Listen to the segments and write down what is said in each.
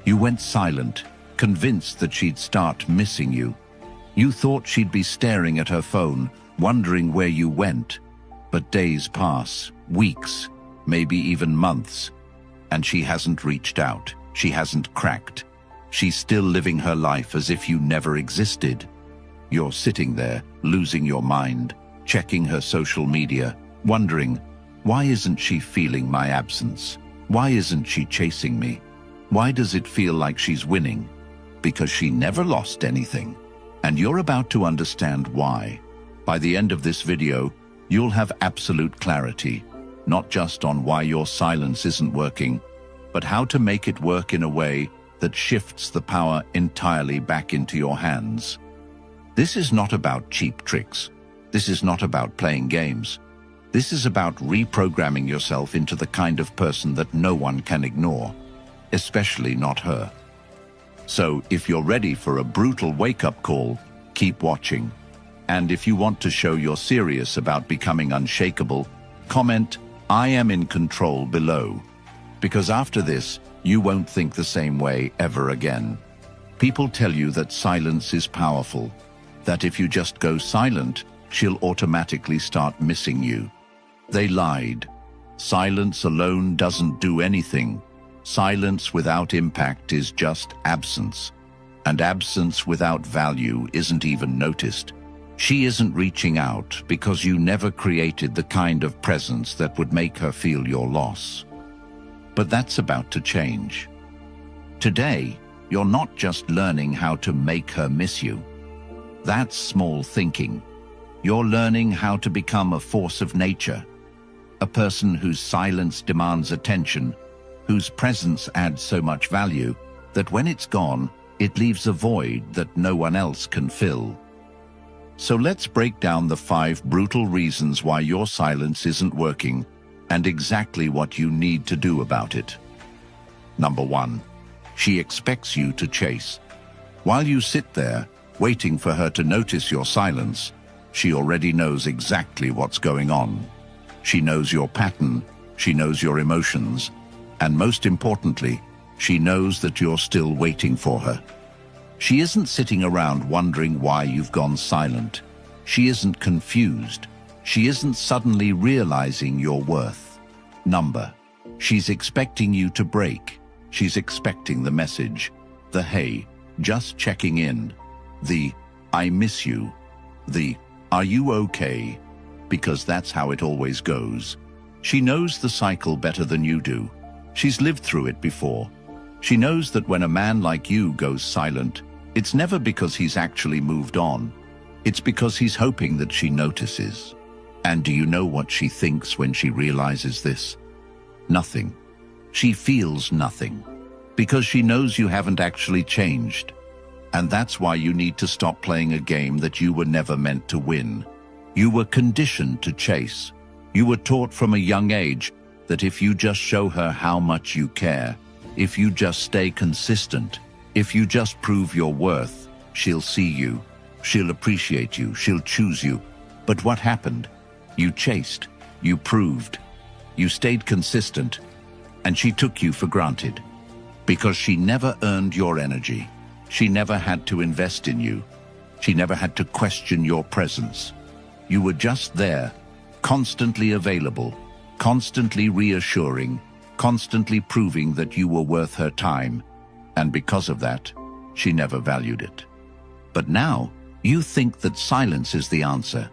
You went silent, convinced that she'd start missing you. You thought she'd be staring at her phone, wondering where you went. But days pass, weeks, maybe even months, and she hasn't reached out. She hasn't cracked. She's still living her life as if you never existed. You're sitting there, losing your mind, checking her social media, wondering, why isn't she feeling my absence? Why isn't she chasing me? Why does it feel like she's winning? Because she never lost anything. And you're about to understand why. By the end of this video, you'll have absolute clarity, not just on why your silence isn't working, but how to make it work in a way that shifts the power entirely back into your hands. This is not about cheap tricks. This is not about playing games. This is about reprogramming yourself into the kind of person that no one can ignore, especially not her. So, if you're ready for a brutal wake-up call, keep watching. And if you want to show you're serious about becoming unshakable, comment, "I am in control" below. Because after this, you won't think the same way ever again. People tell you that silence is powerful, that if you just go silent, she'll automatically start missing you. They lied. Silence alone doesn't do anything. Silence without impact is just absence. And absence without value isn't even noticed. She isn't reaching out because you never created the kind of presence that would make her feel your loss. But that's about to change. Today, you're not just learning how to make her miss you. That's small thinking. You're learning how to become a force of nature, a person whose silence demands attention, whose presence adds so much value that when it's gone, it leaves a void that no one else can fill. So let's break down the 5 brutal reasons why your silence isn't working and exactly what you need to do about it. Number 1. She expects you to chase. While you sit there, waiting for her to notice your silence, she already knows exactly what's going on. She knows your pattern, she knows your emotions, and most importantly, she knows that you're still waiting for her. She isn't sitting around wondering why you've gone silent. She isn't confused. She isn't suddenly realizing your worth. Number. She's expecting you to break. She's expecting the message. The "Hey, just checking in." The "I miss you." The "Are you okay?" Because that's how it always goes. She knows the cycle better than you do. She's lived through it before. She knows that when a man like you goes silent, it's never because he's actually moved on. It's because he's hoping that she notices. And do you know what she thinks when she realizes this? Nothing. She feels nothing. Because she knows you haven't actually changed. And that's why you need to stop playing a game that you were never meant to win. You were conditioned to chase. You were taught from a young age that if you just show her how much you care, if you just stay consistent, if you just prove your worth, she'll see you, she'll appreciate you, she'll choose you. But what happened? You chased, you proved, you stayed consistent, and she took you for granted. Because she never earned your energy. She never had to invest in you. She never had to question your presence. You were just there, constantly available, constantly reassuring, constantly proving that you were worth her time. And because of that, she never valued it. But now, you think that silence is the answer,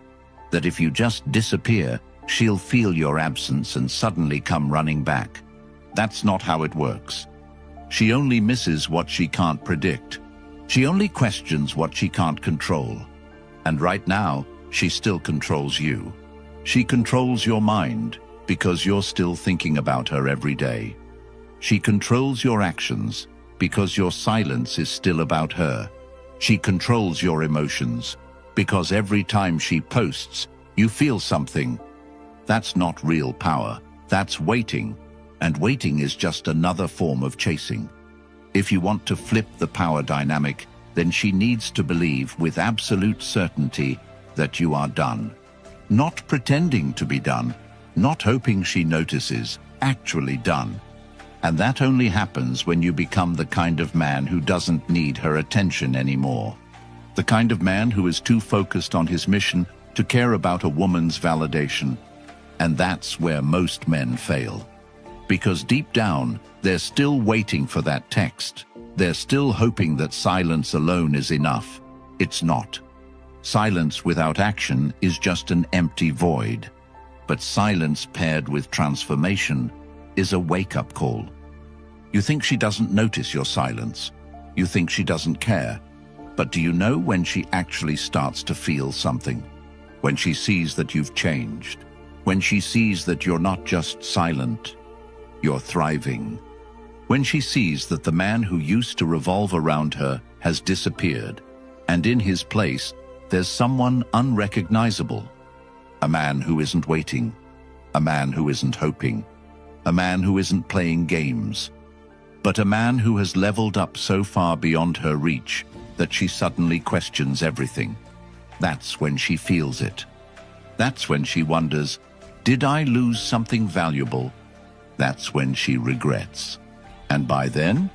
that if you just disappear, she'll feel your absence and suddenly come running back. That's not how it works. She only misses what she can't predict. She only questions what she can't control. And right now, she still controls you. She controls your mind because you're still thinking about her every day. She controls your actions because your silence is still about her. She controls your emotions because every time she posts, you feel something. That's not real power. That's waiting. And waiting is just another form of chasing. If you want to flip the power dynamic, then she needs to believe with absolute certainty that you are done. Not pretending to be done, not hoping she notices, actually done. And that only happens when you become the kind of man who doesn't need her attention anymore. The kind of man who is too focused on his mission to care about a woman's validation. And that's where most men fail. Because deep down, they're still waiting for that text. They're still hoping that silence alone is enough. It's not. Silence without action is just an empty void. But silence paired with transformation is a wake-up call. You think she doesn't notice your silence. You think she doesn't care. But do you know when she actually starts to feel something? When she sees that you've changed. When she sees that you're not just silent, you're thriving. When she sees that the man who used to revolve around her has disappeared, and in his place, there's someone unrecognizable. A man who isn't waiting. A man who isn't hoping. A man who isn't playing games. But a man who has leveled up so far beyond her reach that she suddenly questions everything. That's when she feels it. That's when she wonders, did I lose something valuable? That's when she regrets. And by then,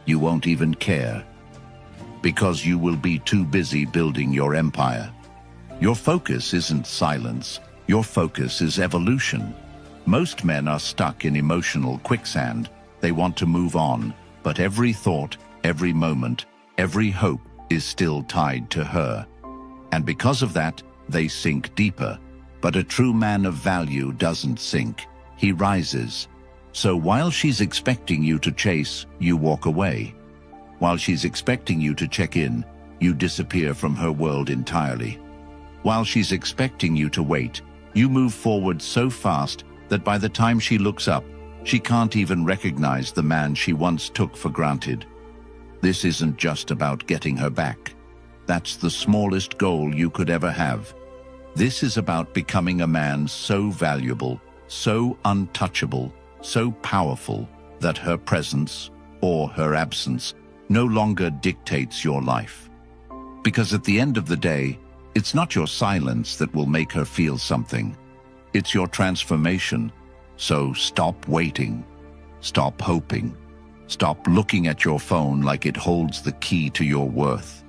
you won't even care. Because you will be too busy building your empire. Your focus isn't silence. Your focus is evolution. Most men are stuck in emotional quicksand. They want to move on, but every thought, every moment, every hope is still tied to her. And because of that, they sink deeper. But a true man of value doesn't sink. He rises. So while she's expecting you to chase, you walk away. While she's expecting you to check in, you disappear from her world entirely. While she's expecting you to wait, you move forward so fast that by the time she looks up, she can't even recognize the man she once took for granted. This isn't just about getting her back. That's the smallest goal you could ever have. This is about becoming a man so valuable, so untouchable, so powerful that her presence or her absence no longer dictates your life. Because at the end of the day, it's not your silence that will make her feel something. It's your transformation. So stop waiting. Stop hoping. Stop looking at your phone like it holds the key to your worth.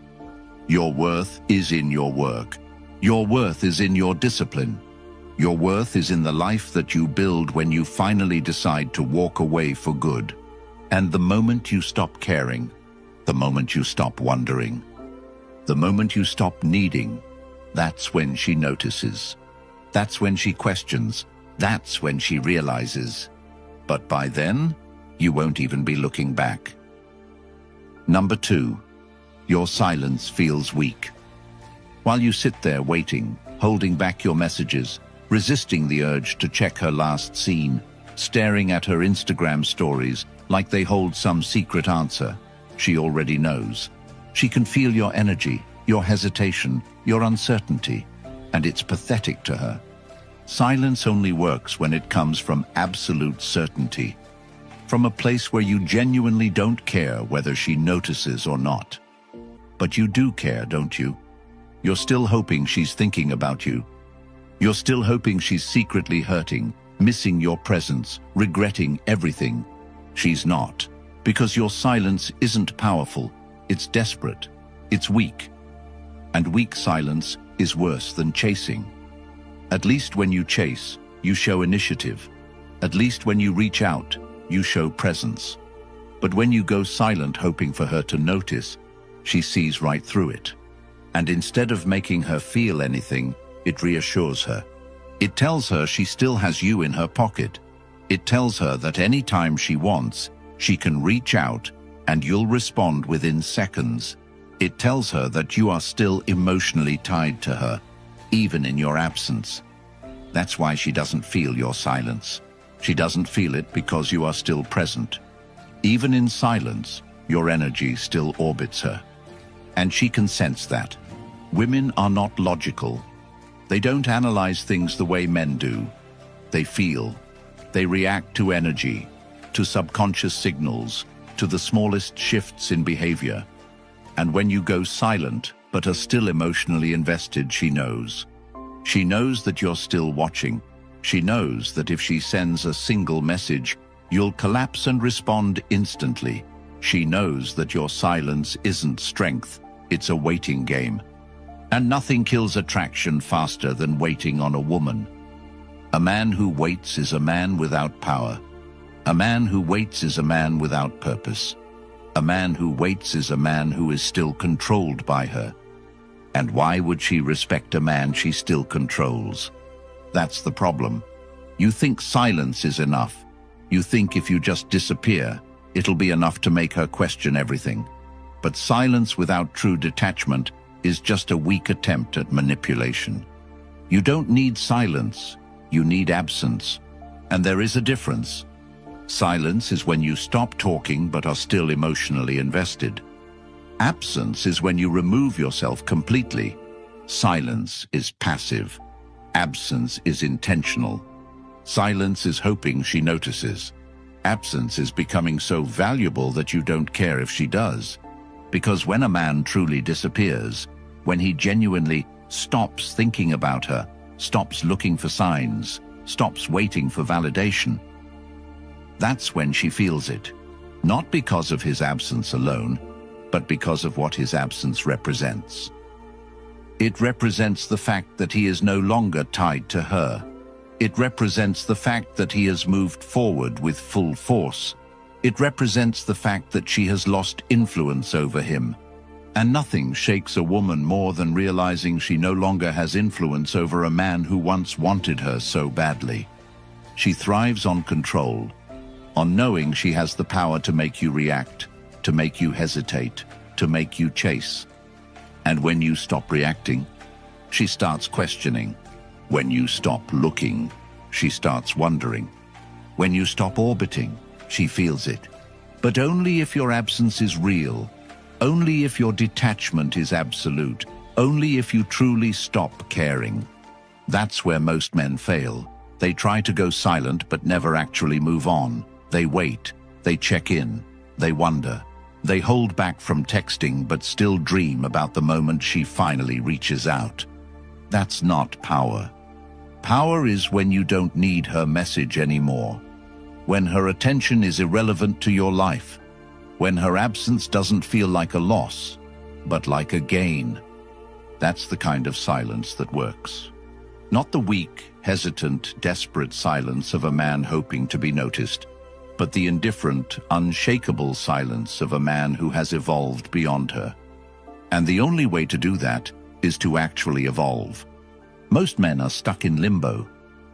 Your worth is in your work. Your worth is in your discipline. Your worth is in the life that you build when you finally decide to walk away for good. And the moment you stop caring, the moment you stop wondering, the moment you stop needing, that's when she notices. That's when she questions. That's when she realizes. But by then, you won't even be looking back. Number 2, your silence feels weak. While you sit there waiting, holding back your messages, resisting the urge to check her last scene, staring at her Instagram stories like they hold some secret answer, she already knows. She can feel your energy, your hesitation, your uncertainty, and it's pathetic to her. Silence only works when it comes from absolute certainty, from a place where you genuinely don't care whether she notices or not. But you do care, don't you? You're still hoping she's thinking about you. You're still hoping she's secretly hurting, missing your presence, regretting everything. She's not, because your silence isn't powerful, it's desperate, it's weak. And weak silence is worse than chasing. At least when you chase, you show initiative. At least when you reach out, you show presence. But when you go silent hoping for her to notice, she sees right through it. And instead of making her feel anything, it reassures her. It tells her she still has you in her pocket. It tells her that any time she wants, she can reach out and you'll respond within seconds. It tells her that you are still emotionally tied to her, even in your absence. That's why she doesn't feel your silence. She doesn't feel it because you are still present. Even in silence, your energy still orbits her. And she can sense that. Women are not logical. They don't analyze things the way men do. They feel. They react to energy, to subconscious signals, to the smallest shifts in behavior. And when you go silent, but are still emotionally invested, she knows. She knows that you're still watching. She knows that if she sends a single message, You'll collapse and respond instantly. She knows that your silence isn't strength, it's a waiting game. And nothing kills attraction faster than waiting on a woman. A man who waits is a man without power. A man who waits is a man without purpose. A man who waits is a man who is still controlled by her. And why would she respect a man she still controls? That's the problem. You think silence is enough. You think if you just disappear, it'll be enough to make her question everything. But silence without true detachment is just a weak attempt at manipulation. You don't need silence, you need absence. And there is a difference. Silence is when you stop talking but are still emotionally invested. Absence is when you remove yourself completely. Silence is passive. Absence is intentional. Silence is hoping she notices. Absence is becoming so valuable that you don't care if she does. Because when a man truly disappears, when he genuinely stops thinking about her, stops looking for signs, stops waiting for validation, that's when she feels it. Not because of his absence alone, but because of what his absence represents. It represents the fact that he is no longer tied to her. It represents the fact that he has moved forward with full force. It represents the fact that she has lost influence over him. And nothing shakes a woman more than realizing she no longer has influence over a man who once wanted her so badly. She thrives on control, on knowing she has the power to make you react, to make you hesitate, to make you chase. And when you stop reacting, she starts questioning. When you stop looking, she starts wondering. When you stop orbiting, she feels it. But only if your absence is real, only if your detachment is absolute, only if you truly stop caring. That's where most men fail. They try to go silent but never actually move on. They wait, they check in, they wonder. They hold back from texting but still dream about the moment she finally reaches out. That's not power. Power is when you don't need her message anymore. When her attention is irrelevant to your life. When her absence doesn't feel like a loss, but like a gain. That's the kind of silence that works. Not the weak, hesitant, desperate silence of a man hoping to be noticed, but the indifferent, unshakable silence of a man who has evolved beyond her. And the only way to do that is to actually evolve. Most men are stuck in limbo.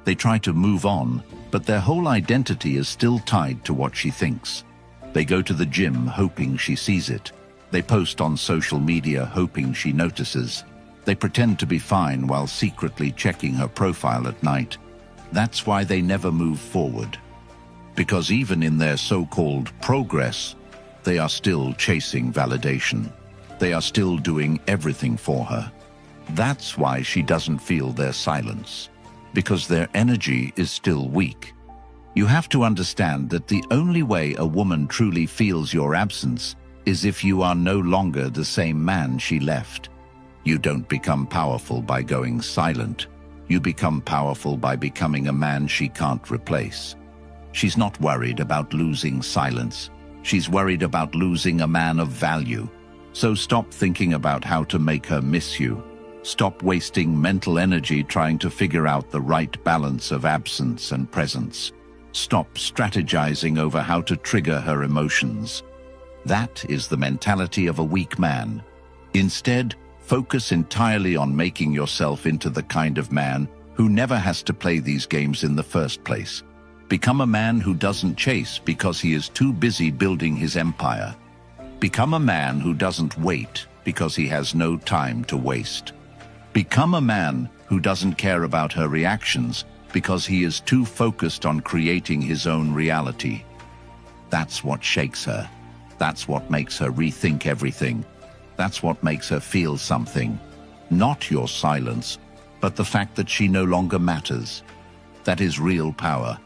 They try to move on, but their whole identity is still tied to what she thinks. They go to the gym hoping she sees it. They post on social media hoping she notices. They pretend to be fine while secretly checking her profile at night. That's why they never move forward. Because even in their so-called progress, they are still chasing validation. They are still doing everything for her. That's why she doesn't feel their silence, because their energy is still weak. You have to understand that the only way a woman truly feels your absence is if you are no longer the same man she left. You don't become powerful by going silent. You become powerful by becoming a man she can't replace. She's not worried about losing silence. She's worried about losing a man of value. So stop thinking about how to make her miss you. Stop wasting mental energy trying to figure out the right balance of absence and presence. Stop strategizing over how to trigger her emotions. That is the mentality of a weak man. Instead, focus entirely on making yourself into the kind of man who never has to play these games in the first place. Become a man who doesn't chase because he is too busy building his empire. Become a man who doesn't wait because he has no time to waste. Become a man who doesn't care about her reactions because he is too focused on creating his own reality. That's what shakes her. That's what makes her rethink everything. That's what makes her feel something. Not your silence, but the fact that she no longer matters. That is real power.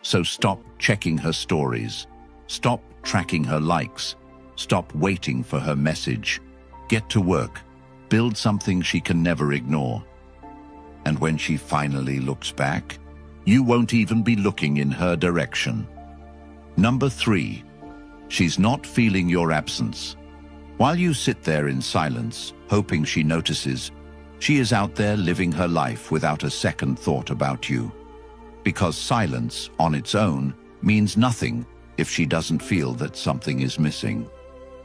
So stop checking her stories. Stop tracking her likes. Stop waiting for her message. Get to work. Build something she can never ignore. And when she finally looks back, you won't even be looking in her direction. Number 3. She's not feeling your absence. While you sit there in silence, hoping she notices, she is out there living her life without a second thought about you. Because silence, on its own, means nothing if she doesn't feel that something is missing.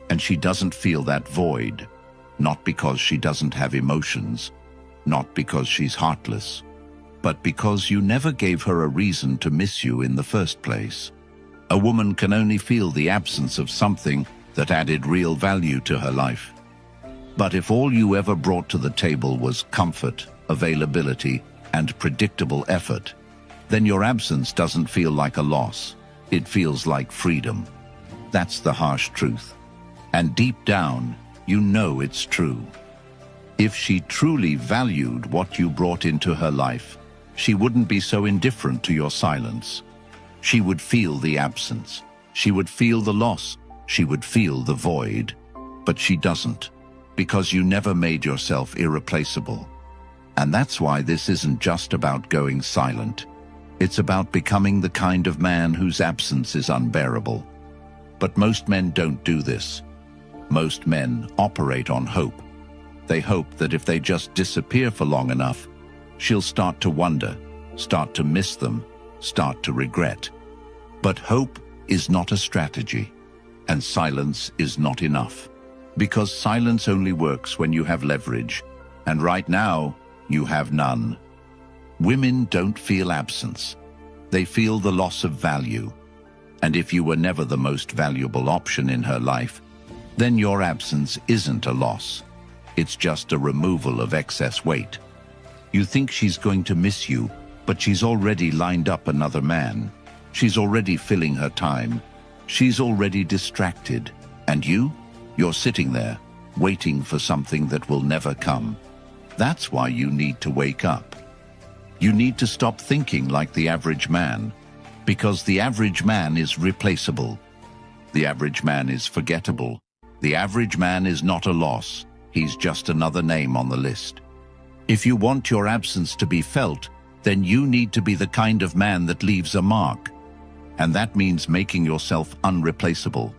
And she doesn't feel that void, not because she doesn't have emotions, not because she's heartless, but because you never gave her a reason to miss you in the first place. A woman can only feel the absence of something that added real value to her life. But if all you ever brought to the table was comfort, availability, and predictable effort, then your absence doesn't feel like a loss. It feels like freedom. That's the harsh truth. And deep down, you know it's true. If she truly valued what you brought into her life, she wouldn't be so indifferent to your silence. She would feel the absence. She would feel the loss. She would feel the void. But she doesn't, because you never made yourself irreplaceable. And that's why this isn't just about going silent. It's about becoming the kind of man whose absence is unbearable. But most men don't do this. Most men operate on hope. They hope that if they just disappear for long enough, she'll start to wonder, start to miss them, start to regret. But hope is not a strategy, and silence is not enough. Because silence only works when you have leverage, and right now, you have none. Women don't feel absence. They feel the loss of value. And if you were never the most valuable option in her life, then your absence isn't a loss. It's just a removal of excess weight. You think she's going to miss you, but she's already lined up another man. She's already filling her time. She's already distracted. And you're sitting there, waiting for something that will never come. That's why you need to wake up. You need to stop thinking like the average man, because the average man is replaceable. The average man is forgettable. The average man is not a loss. He's just another name on the list. If you want your absence to be felt, then you need to be the kind of man that leaves a mark. And that means making yourself unreplaceable.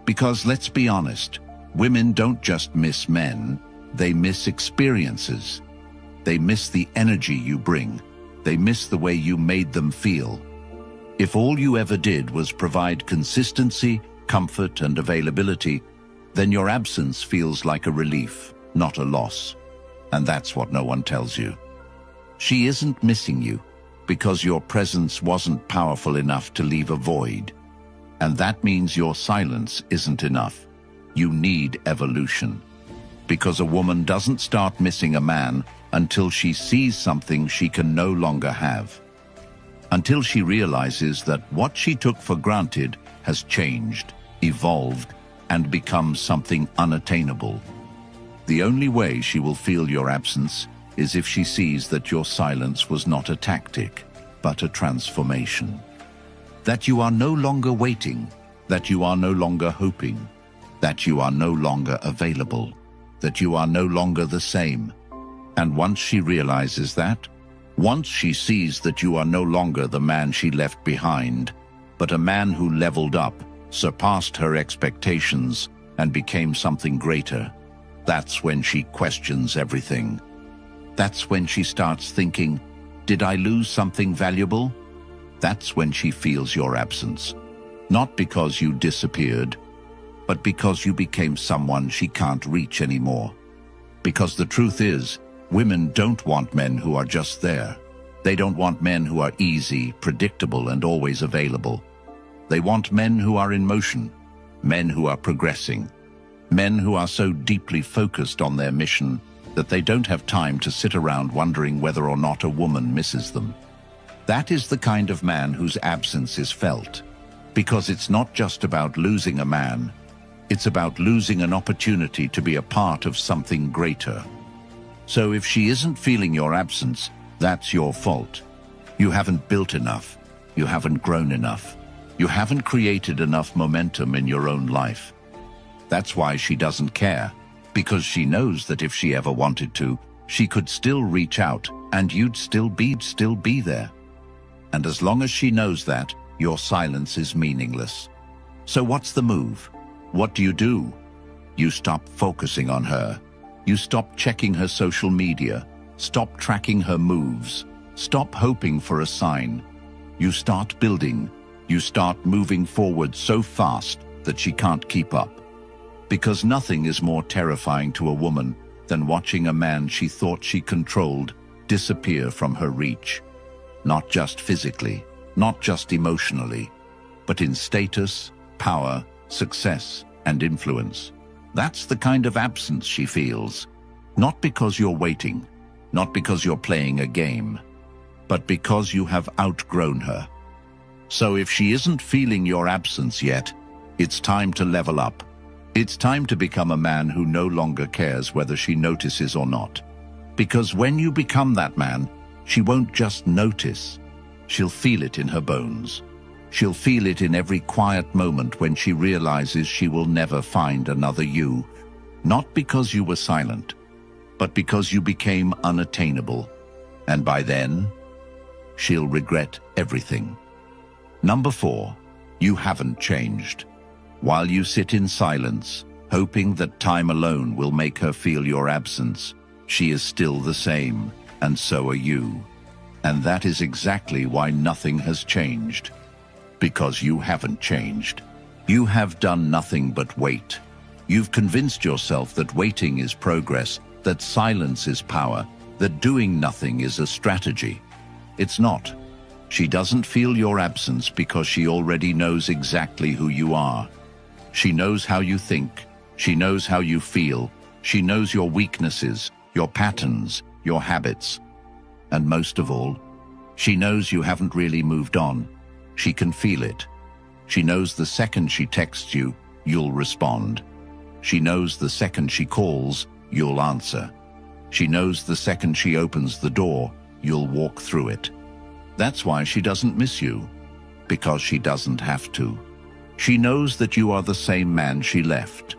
Because let's be honest, women don't just miss men, they miss experiences. They miss the energy you bring. They miss the way you made them feel. If all you ever did was provide consistency, comfort, and availability, then your absence feels like a relief, not a loss. And that's what no one tells you. She isn't missing you because your presence wasn't powerful enough to leave a void. And that means your silence isn't enough. You need evolution. Because a woman doesn't start missing a man until she sees something she can no longer have. Until she realizes that what she took for granted has changed, evolved, and become something unattainable. The only way she will feel your absence is if she sees that your silence was not a tactic, but a transformation. That you are no longer waiting, that you are no longer hoping, that you are no longer available, that you are no longer the same. And once she realizes that, once she sees that you are no longer the man she left behind, but a man who leveled up, surpassed her expectations, and became something greater, that's when she questions everything. That's when she starts thinking, did I lose something valuable? That's when she feels your absence. Not because you disappeared, but because you became someone she can't reach anymore. Because the truth is, women don't want men who are just there. They don't want men who are easy, predictable, and always available. They want men who are in motion, men who are progressing, men who are so deeply focused on their mission that they don't have time to sit around wondering whether or not a woman misses them. That is the kind of man whose absence is felt. Because it's not just about losing a man, it's about losing an opportunity to be a part of something greater. So if she isn't feeling your absence, that's your fault. You haven't built enough. You haven't grown enough. You haven't created enough momentum in your own life. That's why she doesn't care, because she knows that if she ever wanted to, she could still reach out and you'd still be there. And as long as she knows that, your silence is meaningless. So what's the move? What do? You stop focusing on her. You stop checking her social media. Stop tracking her moves. Stop hoping for a sign. You start building. You start moving forward so fast that she can't keep up. Because nothing is more terrifying to a woman than watching a man she thought she controlled disappear from her reach. Not just physically, not just emotionally, but in status, power, success, and influence. That's the kind of absence she feels. Not because you're waiting, not because you're playing a game, but because you have outgrown her. So if she isn't feeling your absence yet, it's time to level up. It's time to become a man who no longer cares whether she notices or not. Because when you become that man, she won't just notice. She'll feel it in her bones. She'll feel it in every quiet moment when she realizes she will never find another you. Not because you were silent, but because you became unattainable. And by then, she'll regret everything. Number 4, you haven't changed. While you sit in silence, hoping that time alone will make her feel your absence, she is still the same, and so are you. And that is exactly why nothing has changed. Because you haven't changed. You have done nothing but wait. You've convinced yourself that waiting is progress, that silence is power, that doing nothing is a strategy. It's not. She doesn't feel your absence because she already knows exactly who you are. She knows how you think. She knows how you feel. She knows your weaknesses, your patterns, your habits. And most of all, she knows you haven't really moved on. She can feel it. She knows the second she texts you, you'll respond. She knows the second she calls, you'll answer. She knows the second she opens the door, you'll walk through it. That's why she doesn't miss you, because she doesn't have to. She knows that you are the same man she left.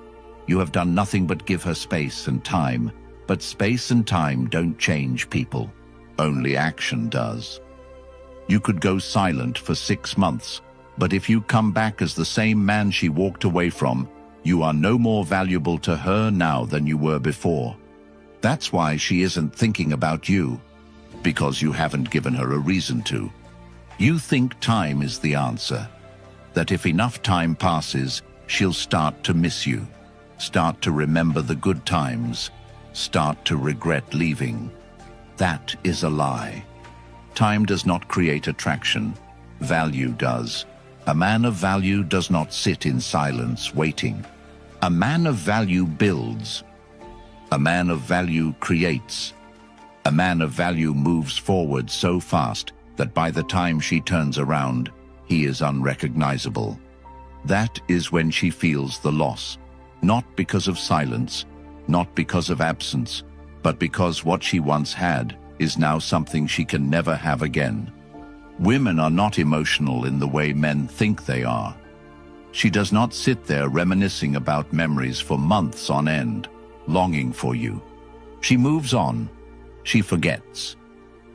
You have done nothing but give her space and time, but space and time don't change people. Only action does. You could go silent for 6 months, but if you come back as the same man she walked away from, you are no more valuable to her now than you were before. That's why she isn't thinking about you, because you haven't given her a reason to. You think time is the answer, that if enough time passes, she'll start to miss you, start to remember the good times, start to regret leaving. That is a lie. Time does not create attraction. Value does. A man of value does not sit in silence waiting. A man of value builds. A man of value creates. A man of value moves forward so fast that by the time she turns around, he is unrecognizable. That is when she feels the loss, not because of silence, not because of absence, but because what she once had is now something she can never have again. Women are not emotional in the way men think they are. She does not sit there reminiscing about memories for months on end, longing for you. She moves on. She forgets,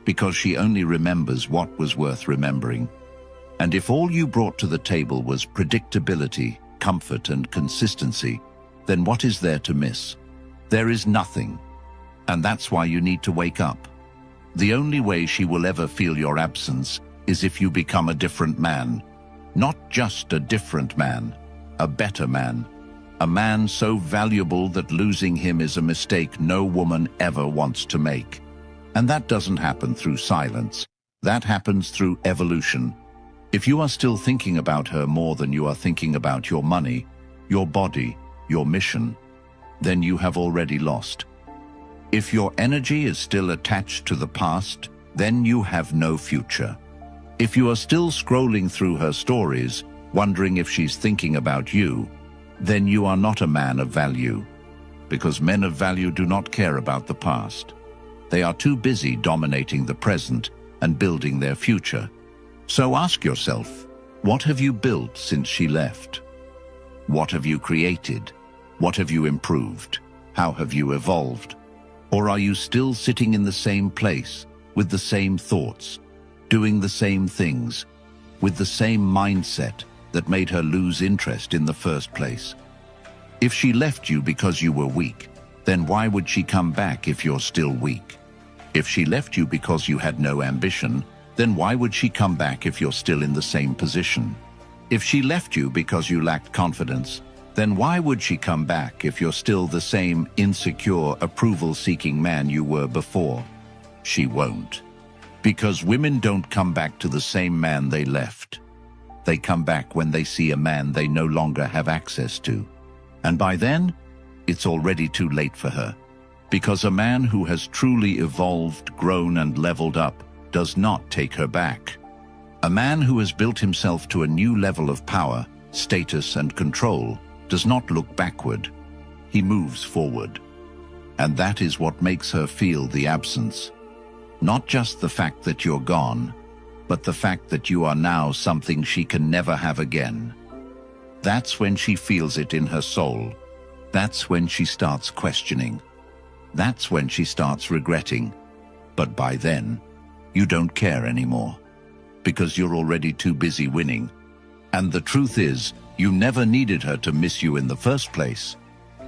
because she only remembers what was worth remembering. And if all you brought to the table was predictability, comfort, and consistency, then what is there to miss? There is nothing. And that's why you need to wake up. The only way she will ever feel your absence is if you become a different man. Not just a different man, a better man. A man so valuable that losing him is a mistake no woman ever wants to make. And that doesn't happen through silence. That happens through evolution. If you are still thinking about her more than you are thinking about your money, your body, your mission, then you have already lost. If your energy is still attached to the past, then you have no future. If you are still scrolling through her stories, wondering if she's thinking about you, then you are not a man of value, because men of value do not care about the past. They are too busy dominating the present and building their future. So ask yourself, what have you built since she left? What have you created? What have you improved? How have you evolved? Or are you still sitting in the same place, with the same thoughts, doing the same things, with the same mindset that made her lose interest in the first place. If she left you because you were weak, then why would she come back if you're still weak? If she left you because you had no ambition, then why would she come back if you're still in the same position? If she left you because you lacked confidence, then why would she come back if you're still the same insecure, approval-seeking man you were before? She won't. Because women don't come back to the same man they left. They come back when they see a man they no longer have access to. And by then, it's already too late for her. Because a man who has truly evolved, grown, and leveled up does not take her back. A man who has built himself to a new level of power, status, and control does not look backward. He moves forward. And that is what makes her feel the absence. Not just the fact that you're gone, but the fact that you are now something she can never have again. That's when she feels it in her soul. That's when she starts questioning. That's when she starts regretting. But by then, you don't care anymore, because you're already too busy winning. And the truth is, you never needed her to miss you in the first place,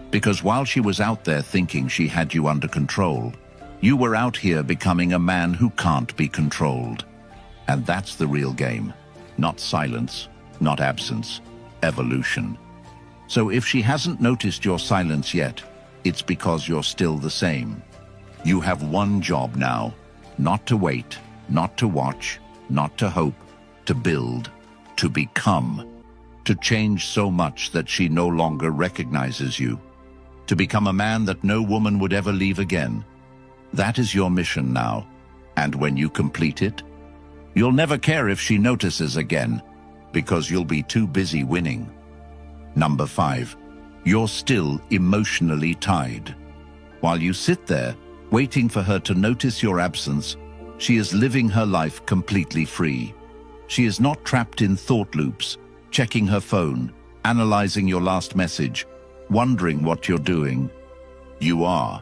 because while she was out there thinking she had you under control, you were out here becoming a man who can't be controlled. And that's the real game. Not silence, not absence, evolution. So if she hasn't noticed your silence yet, it's because you're still the same. You have one job now: not to wait, not to watch, not to hope, to build, to become, to change so much that she no longer recognizes you, to become a man that no woman would ever leave again. That is your mission now, and when you complete it, you'll never care if she notices again, because you'll be too busy winning. Number 5, you're still emotionally tied. While you sit there, waiting for her to notice your absence, she is living her life completely free. She is not trapped in thought loops, checking her phone, analyzing your last message, wondering what you're doing. You are,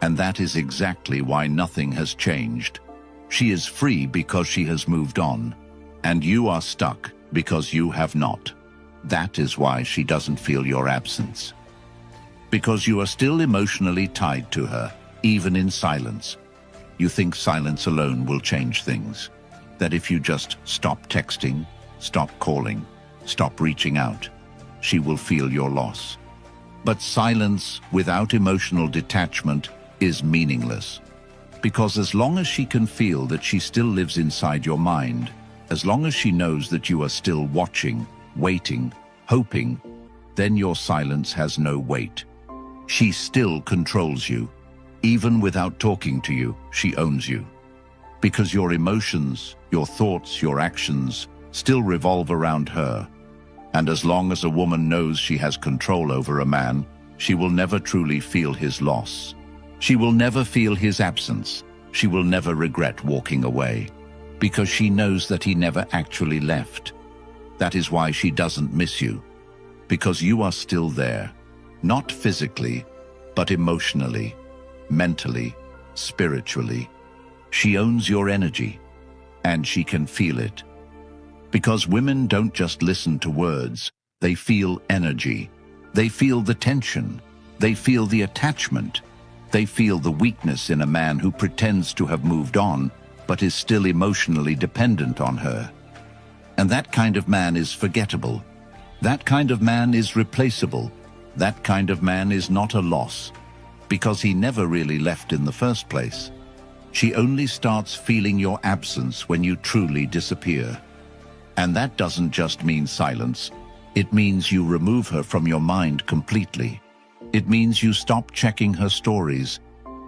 and that is exactly why nothing has changed. She is free because she has moved on, and you are stuck because you have not. That is why she doesn't feel your absence. Because you are still emotionally tied to her, even in silence. You think silence alone will change things. That if you just stop texting, stop calling, stop reaching out, she will feel your loss. But silence without emotional detachment is meaningless. Because as long as she can feel that she still lives inside your mind, as long as she knows that you are still watching, waiting, hoping, then your silence has no weight. She still controls you. Even without talking to you, she owns you. Because your emotions, your thoughts, your actions still revolve around her. And as long as a woman knows she has control over a man, she will never truly feel his loss. She will never feel his absence. She will never regret walking away, because she knows that he never actually left. That is why she doesn't miss you, because you are still there, not physically, but emotionally, mentally, spiritually. She owns your energy, and she can feel it. Because women don't just listen to words, they feel energy. They feel the tension. They feel the attachment. They feel the weakness in a man who pretends to have moved on, but is still emotionally dependent on her. And that kind of man is forgettable. That kind of man is replaceable. That kind of man is not a loss, because he never really left in the first place. She only starts feeling your absence when you truly disappear. And that doesn't just mean silence. It means you remove her from your mind completely. It means you stop checking her stories.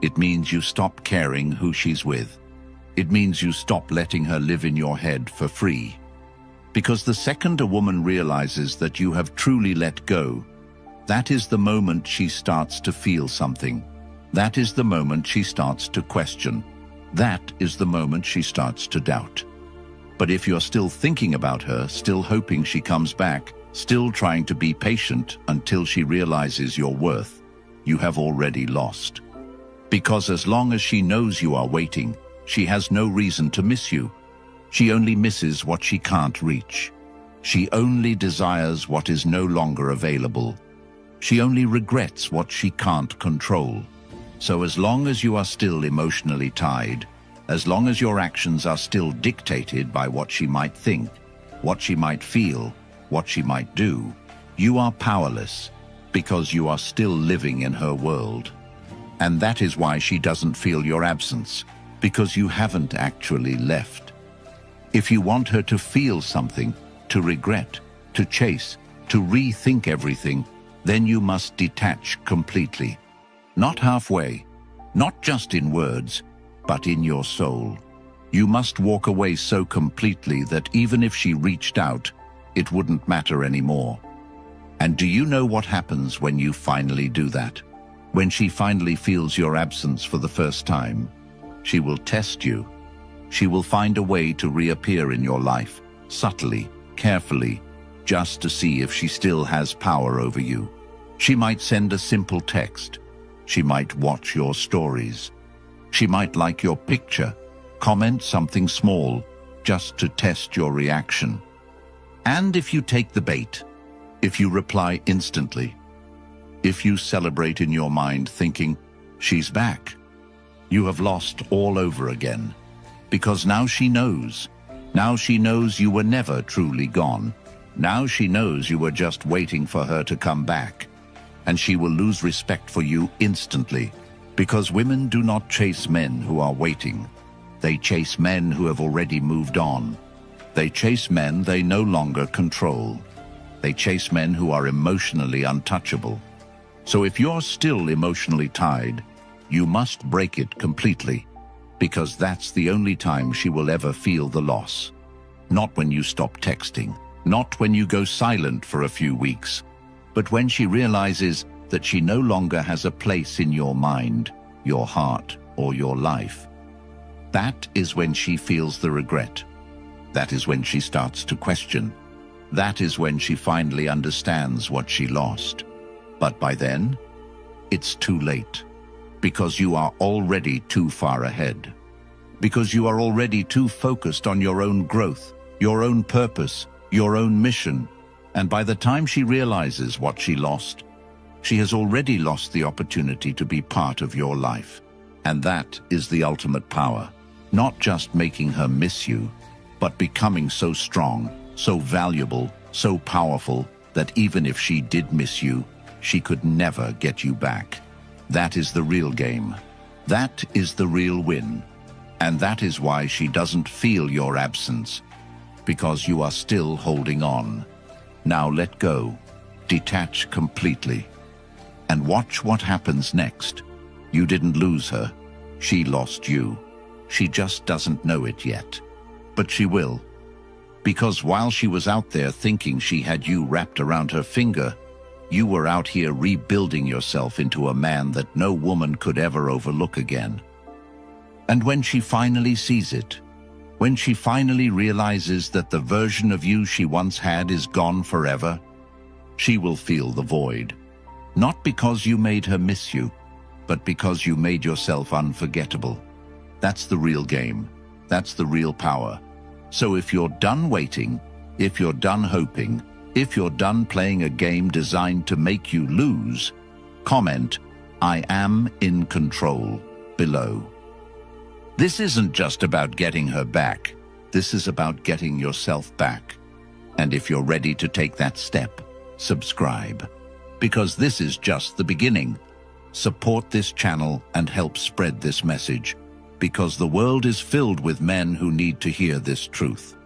It means you stop caring who she's with. It means you stop letting her live in your head for free. Because the second a woman realizes that you have truly let go, that is the moment she starts to feel something. That is the moment she starts to question. That is the moment she starts to doubt. But if you're still thinking about her, still hoping she comes back, still trying to be patient until she realizes your worth, you have already lost. Because as long as she knows you are waiting, she has no reason to miss you. She only misses what she can't reach. She only desires what is no longer available. She only regrets what she can't control. So as long as you are still emotionally tied, as long as your actions are still dictated by what she might think, what she might feel, what she might do, you are powerless because you are still living in her world. And that is why she doesn't feel your absence, because you haven't actually left. If you want her to feel something, to regret, to chase, to rethink everything, then you must detach completely. Not halfway, not just in words, but in your soul. You must walk away so completely that even if she reached out, it wouldn't matter anymore. And do you know what happens when you finally do that? When she finally feels your absence for the first time, she will test you. She will find a way to reappear in your life, subtly, carefully, just to see if she still has power over you. She might send a simple text. She might watch your stories. She might like your picture, comment something small, just to test your reaction. And if you take the bait, if you reply instantly, if you celebrate in your mind thinking, she's back, you have lost all over again. Because now she knows. Now she knows you were never truly gone. Now she knows you were just waiting for her to come back. And she will lose respect for you instantly. Because women do not chase men who are waiting. They chase men who have already moved on. They chase men they no longer control. They chase men who are emotionally untouchable. So if you're still emotionally tied, you must break it completely, because that's the only time she will ever feel the loss. Not when you stop texting, not when you go silent for a few weeks, but when she realizes that she no longer has a place in your mind, your heart, or your life. That is when she feels the regret. That is when she starts to question. That is when she finally understands what she lost. But by then, it's too late, because you are already too far ahead. Because you are already too focused on your own growth, your own purpose, your own mission. And by the time she realizes what she lost, she has already lost the opportunity to be part of your life. And that is the ultimate power. Not just making her miss you, but becoming so strong, so valuable, so powerful, that even if she did miss you, she could never get you back. That is the real game. That is the real win. And that is why she doesn't feel your absence, because you are still holding on. Now let go. Detach completely. And watch what happens next. You didn't lose her. She lost you. She just doesn't know it yet. But she will. Because while she was out there thinking she had you wrapped around her finger, you were out here rebuilding yourself into a man that no woman could ever overlook again. And when she finally sees it, when she finally realizes that the version of you she once had is gone forever, she will feel the void. Not because you made her miss you, but because you made yourself unforgettable. That's the real game. That's the real power. So if you're done waiting, if you're done hoping, if you're done playing a game designed to make you lose, comment, "I am in control," below. This isn't just about getting her back. This is about getting yourself back. And if you're ready to take that step, subscribe. Because this is just the beginning. Support this channel and help spread this message, because the world is filled with men who need to hear this truth.